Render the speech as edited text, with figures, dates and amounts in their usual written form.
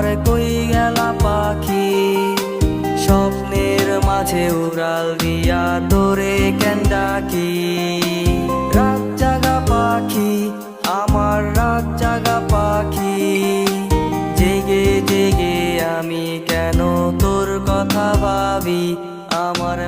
আমার কই গেলা পাখি, স্বপ্নের মাঝে উড়াল দিয়া তোরে কেন ডাকি। রাত জাগা পাখি, আমার রাত জাগা পাখি, জেগে জেগে আমি কেন তোর কথা ভাবি। আমার